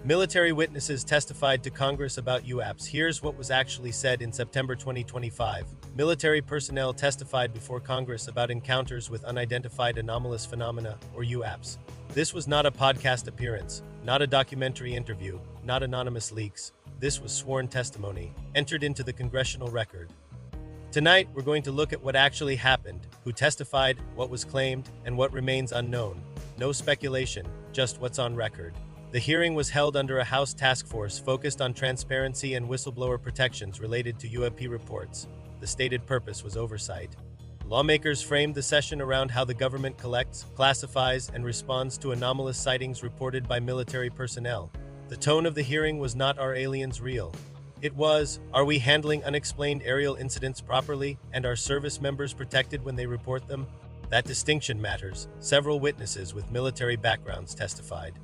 Military witnesses testified to Congress about UAPs. Here's what was actually said in September 2025. Military personnel testified before Congress about encounters with unidentified anomalous phenomena, or UAPs. This was not a podcast appearance, not a documentary interview, not anonymous leaks. This was sworn testimony, entered into the Congressional record. Tonight, we're going to look at what actually happened, who testified, what was claimed, and what remains unknown. No speculation, just what's on record. The hearing was held under a House task force focused on transparency and whistleblower protections related to UAP reports. The stated purpose was oversight. Lawmakers framed the session around how the government collects, classifies, and responds to anomalous sightings reported by military personnel. The tone of the hearing was not "Are aliens real?" It was, "Are we handling unexplained aerial incidents properly, and are service members protected when they report them?" That distinction matters. Several witnesses with military backgrounds testified.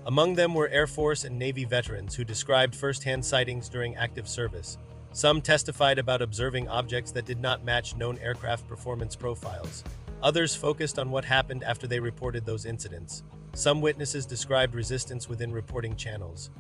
Among them were Air Force and Navy veterans who described first-hand sightings during active service. Some testified about observing objects that did not match known aircraft performance profiles. Others focused on what happened after they reported those incidents. Some witnesses described resistance within reporting channels.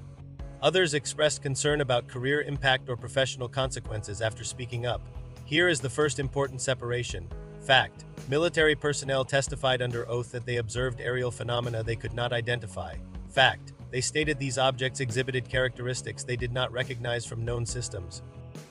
Others expressed concern about career impact or professional consequences after speaking up. Here is the first important separation. Fact: military personnel testified under oath that they observed aerial phenomena they could not identify. Fact: they stated these objects exhibited characteristics they did not recognize from known systems.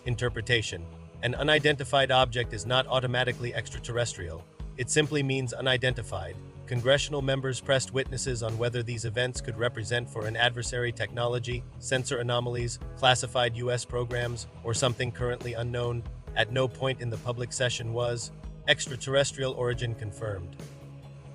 Interpretation: an unidentified object is not automatically extraterrestrial. It simply means unidentified. Congressional members pressed witnesses on whether these events could represent for an adversary technology, sensor anomalies, classified U.S. programs, or something currently unknown. At no point in the public session was extraterrestrial origin confirmed.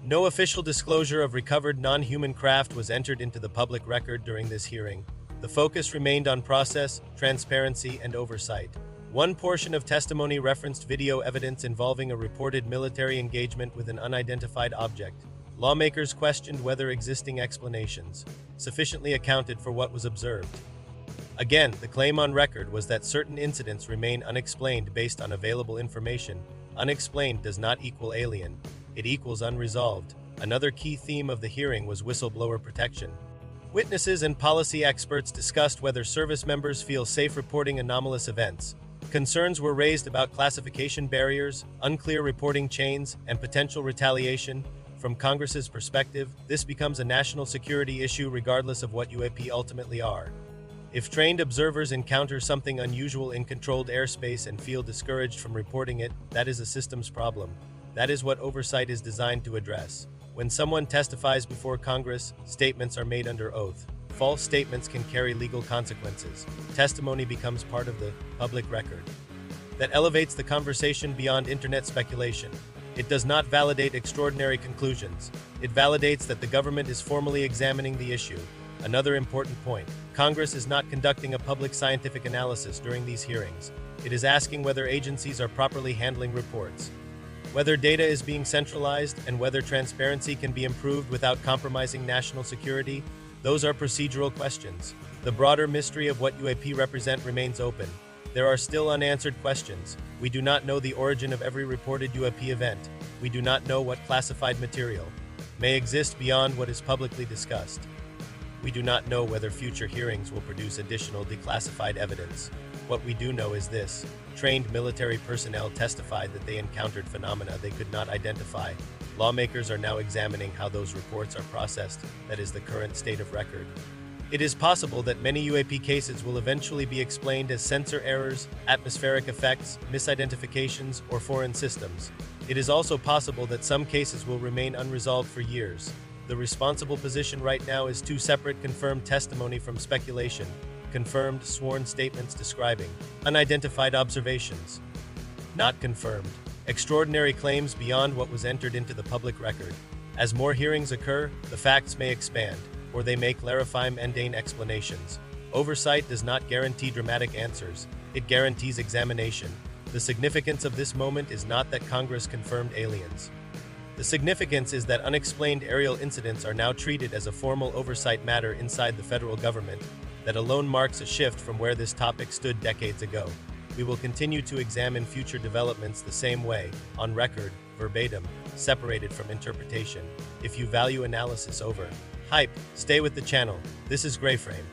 No official disclosure of recovered non-human craft was entered into the public record during this hearing. The focus remained on process, transparency, and oversight. One portion of testimony referenced video evidence involving a reported military engagement with an unidentified object. Lawmakers questioned whether existing explanations sufficiently accounted for what was observed. Again, the claim on record was that certain incidents remain unexplained based on available information. Unexplained does not equal alien. It equals unresolved. Another key theme of the hearing was whistleblower protection. Witnesses and policy experts discussed whether service members feel safe reporting anomalous events. Concerns were raised about classification barriers, unclear reporting chains, and potential retaliation. From Congress's perspective, this becomes a national security issue regardless of what UAP ultimately are. If trained observers encounter something unusual in controlled airspace and feel discouraged from reporting it, that is a systems problem. That is what oversight is designed to address. When someone testifies before Congress, statements are made under oath. False statements can carry legal consequences. Testimony becomes part of the public record. That elevates the conversation beyond internet speculation. It does not validate extraordinary conclusions. It validates that the government is formally examining the issue. Another important point: Congress is not conducting a public scientific analysis during these hearings. It is asking whether agencies are properly handling reports, whether data is being centralized, and whether transparency can be improved without compromising national security. Those are procedural questions. The broader mystery of what UAP represent remains open. There are still unanswered questions. We do not know the origin of every reported UAP event. We do not know what classified material may exist beyond what is publicly discussed. We do not know whether future hearings will produce additional declassified evidence. What we do know is this: trained military personnel testified that they encountered phenomena they could not identify. Lawmakers are now examining how those reports are processed. That is the current state of record. It is possible that many UAP cases will eventually be explained as sensor errors, atmospheric effects, misidentifications, or foreign systems. It is also possible that some cases will remain unresolved for years. The responsible position right now is two separate confirmed testimony from speculation. Confirmed, sworn statements describing unidentified observations. Not confirmed, extraordinary claims beyond what was entered into the public record. As more hearings occur, the facts may expand, or they may clarify mundane explanations. Oversight does not guarantee dramatic answers. It guarantees examination. The significance of this moment is not that Congress confirmed aliens. The significance is that unexplained aerial incidents are now treated as a formal oversight matter inside the federal government. That alone marks a shift from where this topic stood decades ago. We will continue to examine future developments the same way, on record, verbatim, separated from interpretation. If you value analysis over Hype, stay with the channel. This is Grey Frame.